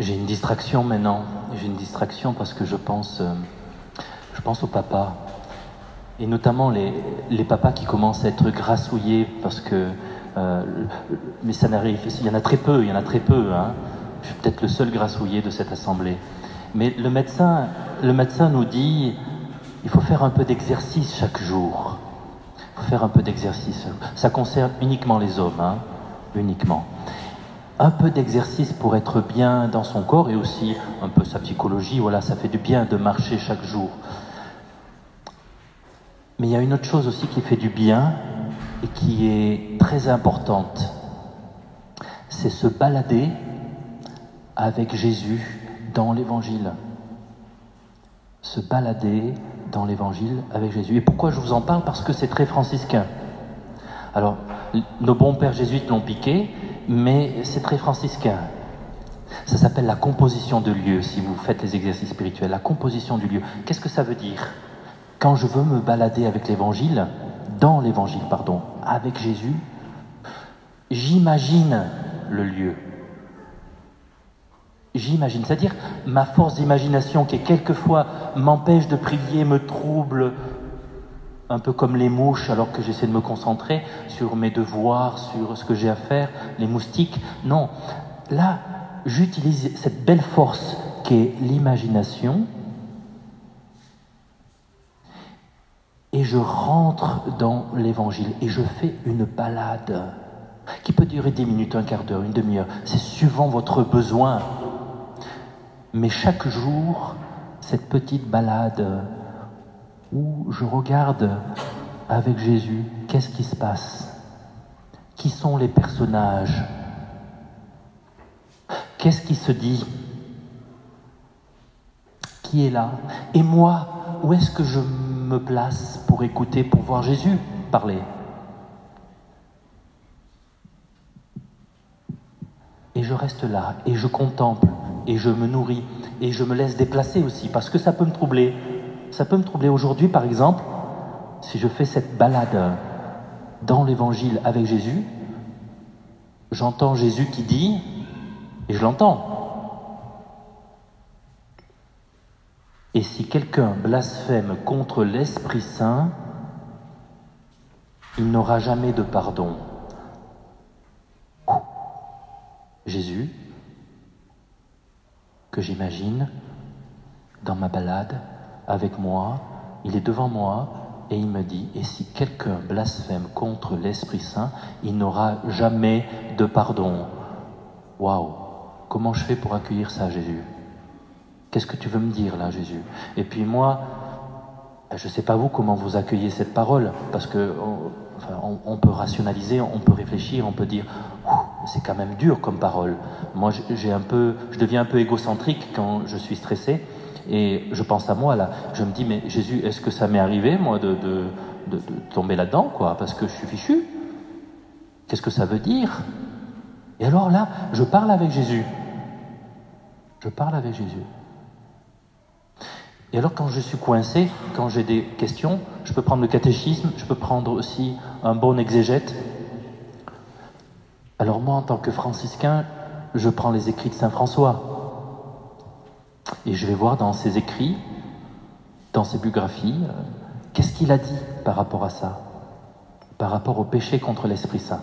J'ai une distraction maintenant. J'ai une distraction parce que je pense aux papas. Et notamment les papas qui commencent à être grassouillés parce que... mais ça n'arrive... Il y en a très peu, hein. Je suis peut-être le seul grassouillé de cette assemblée. Mais le médecin nous dit, il faut faire un peu d'exercice chaque jour. Il faut faire un peu d'exercice. Ça concerne uniquement les hommes, hein, uniquement. Un peu d'exercice pour être bien dans son corps et aussi un peu sa psychologie. Voilà, ça fait du bien de marcher chaque jour. Mais il y a une autre chose aussi qui fait du bien et qui est très importante. C'est se balader avec Jésus dans l'Évangile. Se balader dans l'Évangile avec Jésus. Et pourquoi je vous en parle? Parce que c'est très franciscain. Alors, nos bons pères jésuites l'ont piqué, mais c'est très franciscain. Ça s'appelle la composition de lieu, si vous faites les exercices spirituels. La composition du lieu. Qu'est-ce que ça veut dire? Quand je veux me balader avec l'Évangile, dans l'Évangile, pardon, avec Jésus, j'imagine le lieu. J'imagine, c'est-à-dire ma force d'imagination qui quelquefois m'empêche de prier, me trouble, un peu comme les mouches alors que j'essaie de me concentrer sur mes devoirs, sur ce que j'ai à faire, les moustiques. Non, là, j'utilise cette belle force qu'est l'imagination et je rentre dans l'Évangile et je fais une balade qui peut durer 10 minutes, un quart d'heure, une demi-heure. C'est suivant votre besoin. Mais chaque jour, cette petite balade où je regarde avec Jésus, qu'est-ce qui se passe? Qui sont les personnages? Qu'est-ce qui se dit? Qui est là? Et moi, où est-ce que je me place pour écouter, pour voir Jésus parler? Et je reste là, et je contemple, et je me nourris, et je me laisse déplacer aussi, parce que ça peut me troubler. Ça peut me troubler aujourd'hui, par exemple, si je fais cette balade dans l'Évangile avec Jésus, j'entends Jésus qui dit, et je l'entends. Et si quelqu'un blasphème contre l'Esprit Saint, il n'aura jamais de pardon. Jésus, que j'imagine dans ma balade avec moi, il est devant moi et il me dit, et si quelqu'un blasphème contre l'Esprit Saint, il n'aura jamais de pardon. Waouh! Comment je fais pour accueillir ça, Jésus? Qu'est-ce que tu veux me dire là, Jésus? Et puis moi, je ne sais pas vous comment vous accueillez cette parole, parce que on peut rationaliser, on peut réfléchir, on peut dire c'est quand même dur comme parole. Moi, je deviens un peu égocentrique quand je suis stressé et je pense à moi là. Je me dis mais Jésus, est-ce que ça m'est arrivé moi de tomber là-dedans quoi? Parce que je suis fichu. Qu'est-ce que ça veut dire? Et alors là, je parle avec Jésus. Je parle avec Jésus. Et alors quand je suis coincé, quand j'ai des questions, je peux prendre le catéchisme, je peux prendre aussi un bon exégète. Alors moi, en tant que franciscain, je prends les écrits de Saint François. Et je vais voir dans ses écrits, dans ses biographies, qu'est-ce qu'il a dit par rapport à ça, par rapport au péché contre l'Esprit Saint.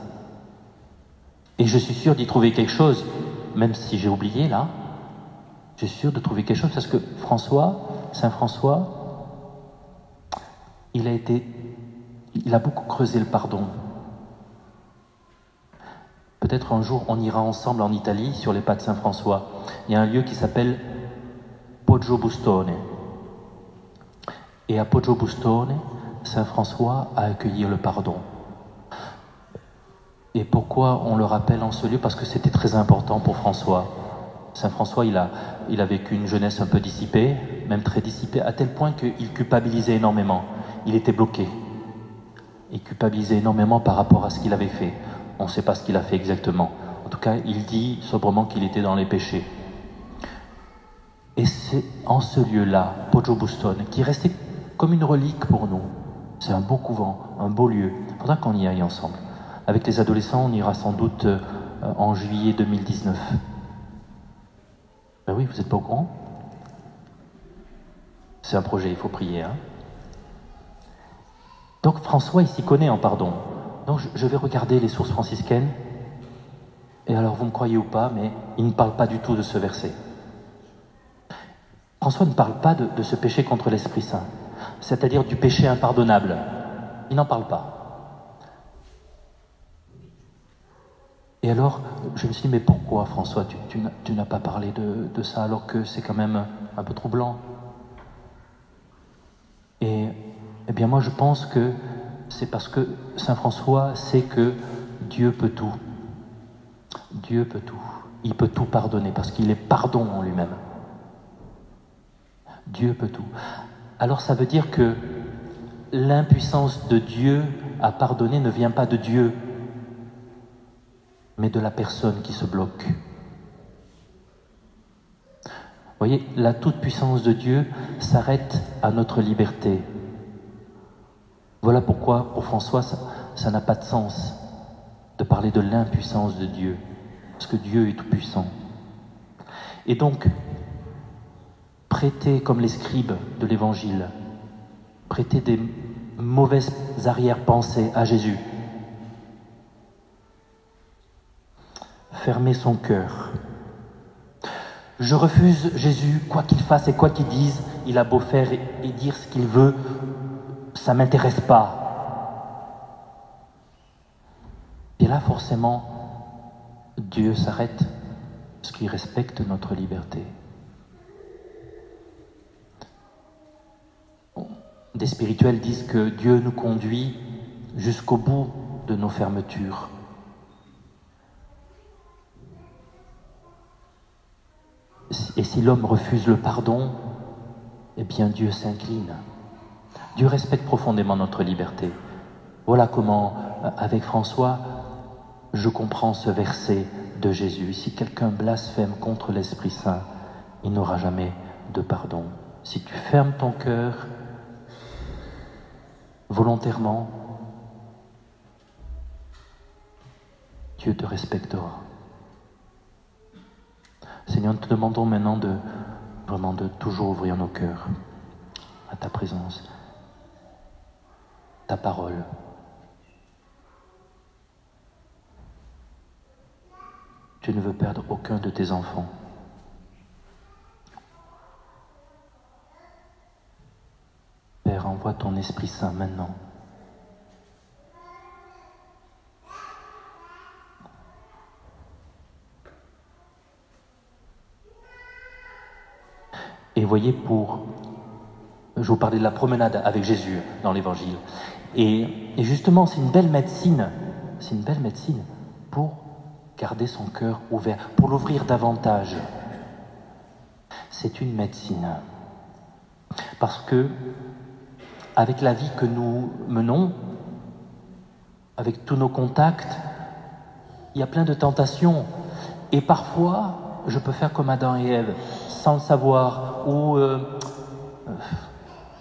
Et je suis sûr d'y trouver quelque chose, même si j'ai oublié là, je suis sûr de trouver quelque chose parce que Saint François, il a beaucoup creusé le pardon. Peut-être un jour on ira ensemble en Italie sur les pas de Saint François. Il y a un lieu qui s'appelle Poggio-Bustone. Et à Poggio-Bustone, Saint François a accueilli le pardon. Et pourquoi on le rappelle en ce lieu? Parce que c'était très important pour François. Saint François, il a vécu une jeunesse un peu dissipée, même très dissipée, à tel point qu'il culpabilisait énormément. Il était bloqué. Il culpabilisait énormément par rapport à ce qu'il avait fait. On ne sait pas ce qu'il a fait exactement. En tout cas, il dit sobrement qu'il était dans les péchés. Et c'est en ce lieu-là, Poggio-Bustone, qui est resté comme une relique pour nous. C'est un beau couvent, un beau lieu. Il faudra qu'on y aille ensemble. Avec les adolescents, on ira sans doute en juillet 2019. Ben oui, vous n'êtes pas au courant? C'est un projet, il faut prier. Hein. Donc François, il s'y connaît en pardon. Donc je vais regarder les sources franciscaines. Et alors, vous me croyez ou pas, mais il ne parle pas du tout de ce verset. François ne parle pas de ce péché contre l'Esprit Saint, c'est-à-dire du péché impardonnable. Il n'en parle pas. Et alors, je me suis dit, mais pourquoi François, tu n'as pas parlé de ça alors que c'est quand même un peu troublant? Et eh bien moi je pense que c'est parce que Saint François sait que Dieu peut tout. Dieu peut tout. Il peut tout pardonner parce qu'il est pardon en lui-même. Dieu peut tout. Alors ça veut dire que l'impuissance de Dieu à pardonner ne vient pas de Dieu, mais de la personne qui se bloque. Vous voyez, la toute-puissance de Dieu s'arrête à notre liberté. Voilà pourquoi, pour François, ça n'a pas de sens de parler de l'impuissance de Dieu, parce que Dieu est tout-puissant. Et donc, prêter comme les scribes de l'Évangile, prêter des mauvaises arrière-pensées à Jésus, fermer son cœur. Je refuse Jésus, quoi qu'il fasse et quoi qu'il dise, il a beau faire et dire ce qu'il veut, ça ne m'intéresse pas. Et là, forcément, Dieu s'arrête parce qu'il respecte notre liberté. Des spirituels disent que Dieu nous conduit jusqu'au bout de nos fermetures. Et si l'homme refuse le pardon, eh bien Dieu s'incline. Dieu respecte profondément notre liberté. Voilà comment, avec François, je comprends ce verset de Jésus. Si quelqu'un blasphème contre l'Esprit Saint, il n'aura jamais de pardon. Si tu fermes ton cœur volontairement, Dieu te respectera. Seigneur, nous te demandons maintenant de toujours ouvrir nos cœurs à ta présence, ta parole. Tu ne veux perdre aucun de tes enfants. Père, envoie ton Esprit Saint maintenant. Et voyez, je vous parlais de la promenade avec Jésus dans l'Évangile. Et justement, c'est une belle médecine. C'est une belle médecine pour garder son cœur ouvert, pour l'ouvrir davantage. C'est une médecine. Parce que, avec la vie que nous menons, avec tous nos contacts, il y a plein de tentations. Et parfois, je peux faire comme Adam et Ève, sans le savoir, ou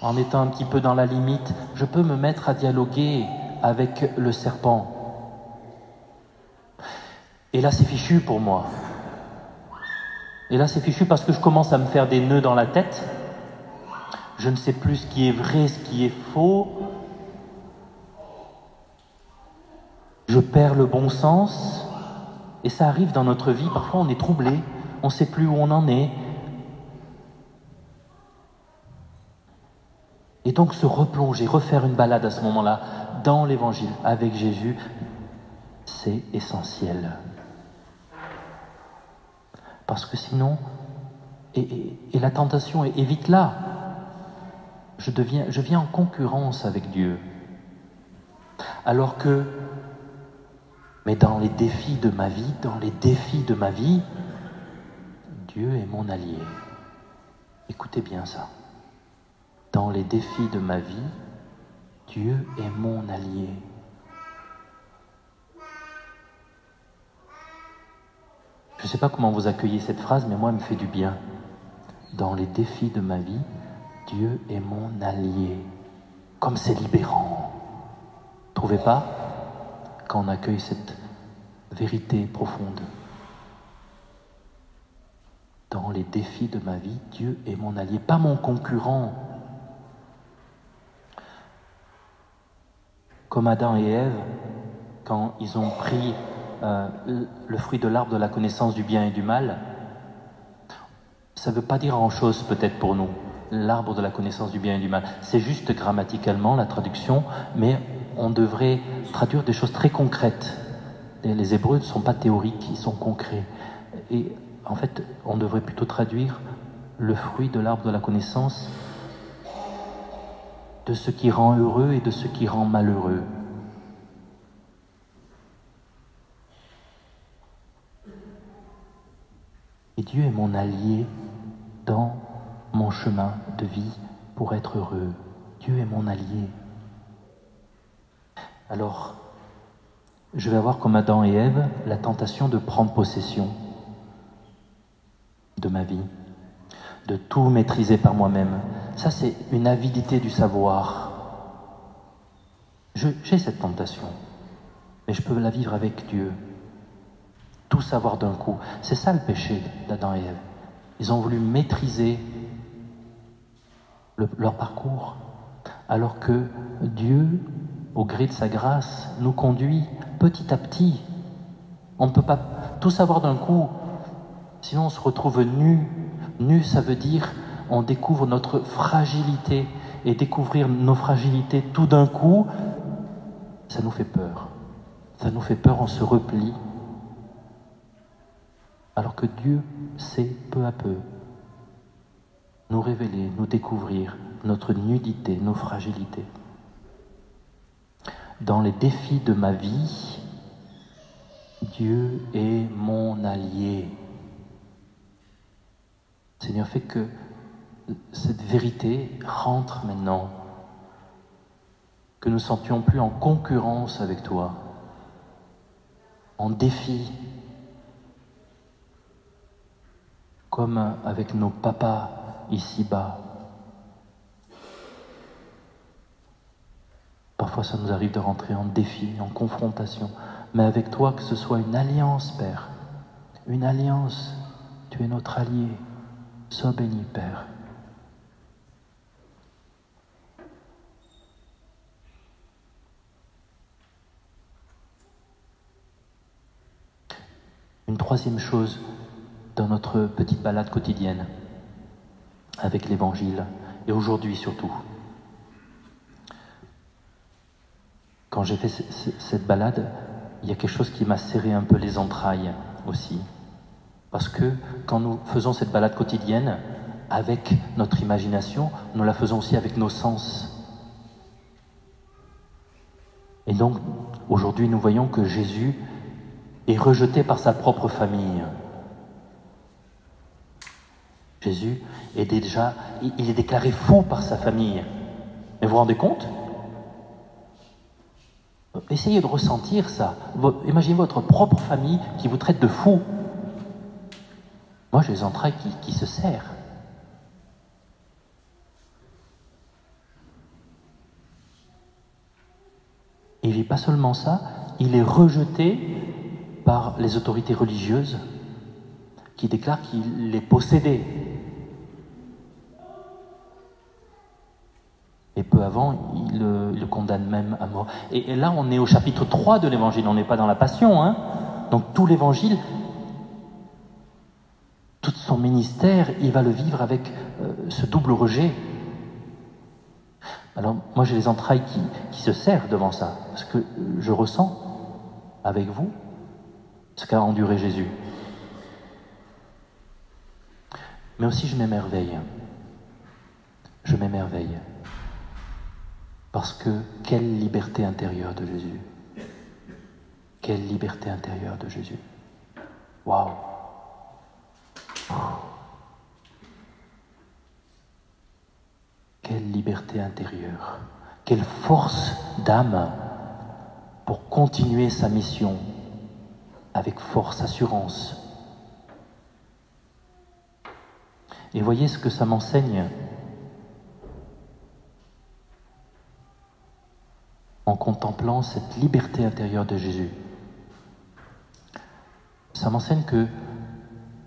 en étant un petit peu dans la limite, je peux me mettre à dialoguer avec le serpent. Et là, c'est fichu pour moi. Et là, c'est fichu parce que je commence à me faire des nœuds dans la tête. Je ne sais plus ce qui est vrai, ce qui est faux. Je perds le bon sens. Et ça arrive dans notre vie. Parfois, on est troublé. On ne sait plus où on en est. Et donc, se replonger, refaire une balade à ce moment-là, dans l'Évangile, avec Jésus, c'est essentiel. Parce que sinon, et la tentation est vite là. Je viens en concurrence avec Dieu. Alors que, mais dans les défis de ma vie, Dieu est mon allié. Écoutez bien ça. Dans les défis de ma vie, Dieu est mon allié. Je ne sais pas comment vous accueillez cette phrase, mais moi, elle me fait du bien. Dans les défis de ma vie, Dieu est mon allié. Comme c'est libérant. Trouvez pas? Quand on accueille cette vérité profonde. Dans les défis de ma vie, Dieu est mon allié, pas mon concurrent. Comme Adam et Ève, quand ils ont pris le fruit de l'arbre de la connaissance du bien et du mal, ça ne veut pas dire grand-chose peut-être pour nous, l'arbre de la connaissance du bien et du mal. C'est juste grammaticalement la traduction, mais on devrait traduire des choses très concrètes. Les Hébreux ne sont pas théoriques, ils sont concrets. Et en fait, on devrait plutôt traduire le fruit de l'arbre de la connaissance de ce qui rend heureux et de ce qui rend malheureux. Et Dieu est mon allié dans mon chemin de vie pour être heureux. Dieu est mon allié. Alors, je vais avoir comme Adam et Ève la tentation de prendre possession de ma vie, de tout maîtriser par moi-même. Ça, c'est une avidité du savoir. J'ai cette tentation, mais je peux la vivre avec Dieu. Tout savoir d'un coup. C'est ça le péché d'Adam et Ève. Ils ont voulu maîtriser leur parcours, alors que Dieu, au gré de sa grâce, nous conduit petit à petit. On ne peut pas tout savoir d'un coup, sinon on se retrouve nu. Nu, ça veut dire on découvre notre fragilité, et découvrir nos fragilités tout d'un coup, ça nous fait peur. Ça nous fait peur, on se replie. Alors que Dieu sait peu à peu nous révéler, nous découvrir notre nudité, nos fragilités. Dans les défis de ma vie, Dieu est mon allié. Seigneur, fais que cette vérité rentre maintenant, que nous ne sentions plus en concurrence avec toi, en défi, comme avec nos papas ici-bas. Parfois, ça nous arrive de rentrer en défi, en confrontation, mais avec toi, que ce soit une alliance, Père, une alliance. Tu es notre allié. Sois béni, Père. Une troisième chose dans notre petite balade quotidienne avec l'Évangile, et aujourd'hui surtout. Quand j'ai fait cette balade, il y a quelque chose qui m'a serré un peu les entrailles aussi. Parce que quand nous faisons cette balade quotidienne, avec notre imagination, nous la faisons aussi avec nos sens. Et donc, aujourd'hui, nous voyons que Jésus est rejeté par sa propre famille. Jésus est déjà, il est déclaré fou par sa famille. Mais vous vous rendez compte ? Essayez de ressentir ça. Imaginez votre propre famille qui vous traite de fou. Moi, j'ai les entrailles qui se serrent. Et il ne vit pas seulement ça, il est rejeté par les autorités religieuses qui déclarent qu'il est possédé. Et peu avant, il le condamne même à mort. Et là, on est au chapitre 3 de l'Évangile, on n'est pas dans la Passion. Hein. Donc tout l'Évangile, tout son ministère, il va le vivre avec ce double rejet. Alors moi, j'ai les entrailles qui se serrent devant ça, parce que je ressens avec vous ce qu'a enduré Jésus. Mais aussi, je m'émerveille. Je m'émerveille. Parce que quelle liberté intérieure de Jésus. Quelle liberté intérieure de Jésus. Waouh. Quelle liberté intérieure. Quelle force d'âme pour continuer sa mission avec force, assurance. Et voyez ce que ça m'enseigne en contemplant cette liberté intérieure de Jésus. Ça m'enseigne que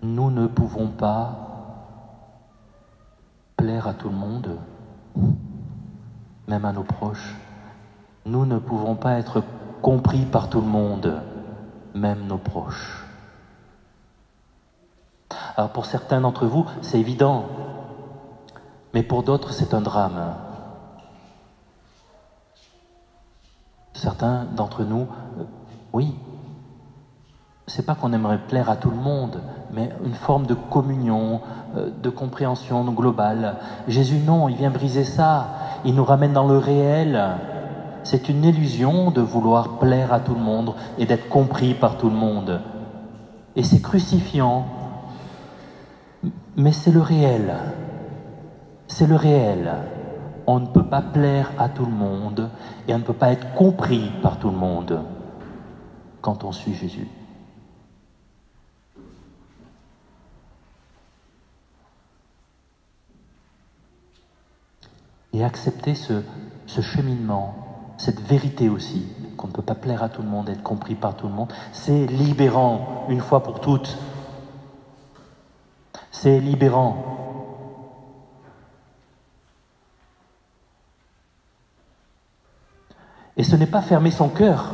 nous ne pouvons pas plaire à tout le monde, même à nos proches. Nous ne pouvons pas être compris par tout le monde, même nos proches. Alors pour certains d'entre vous, c'est évident, mais pour d'autres, c'est un drame. Certains d'entre nous, oui, c'est pas qu'on aimerait plaire à tout le monde, mais une forme de communion, de compréhension globale. Jésus, non, il vient briser ça. Il nous ramène dans le réel. C'est une illusion de vouloir plaire à tout le monde et d'être compris par tout le monde. Et c'est crucifiant. Mais c'est le réel. C'est le réel. On ne peut pas plaire à tout le monde et on ne peut pas être compris par tout le monde quand on suit Jésus. Et accepter ce cheminement, cette vérité aussi, qu'on ne peut pas plaire à tout le monde, être compris par tout le monde, c'est libérant, une fois pour toutes. C'est libérant. Et ce n'est pas fermer son cœur,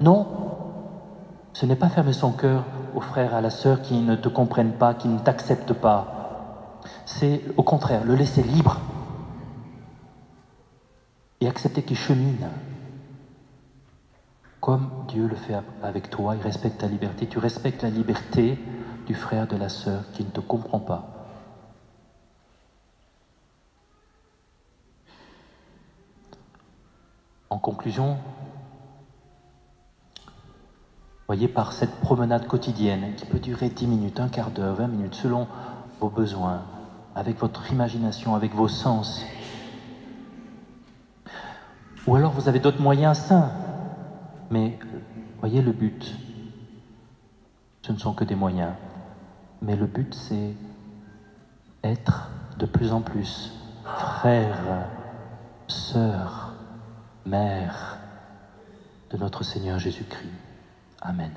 non. Ce n'est pas fermer son cœur aux frères et à la sœur qui ne te comprennent pas, qui ne t'acceptent pas. C'est au contraire, le laisser libre. Et accepter qu'il chemine. Comme Dieu le fait avec toi, il respecte ta liberté. Tu respectes la liberté du frère, de la sœur qui ne te comprend pas. En conclusion, voyez, par cette promenade quotidienne qui peut durer 10 minutes, un quart d'heure, 20 minutes, selon vos besoins, avec votre imagination, avec vos sens, ou alors vous avez d'autres moyens sains, mais voyez le but, ce ne sont que des moyens, mais le but c'est être de plus en plus frère, sœur, mère de notre Seigneur Jésus-Christ. Amen.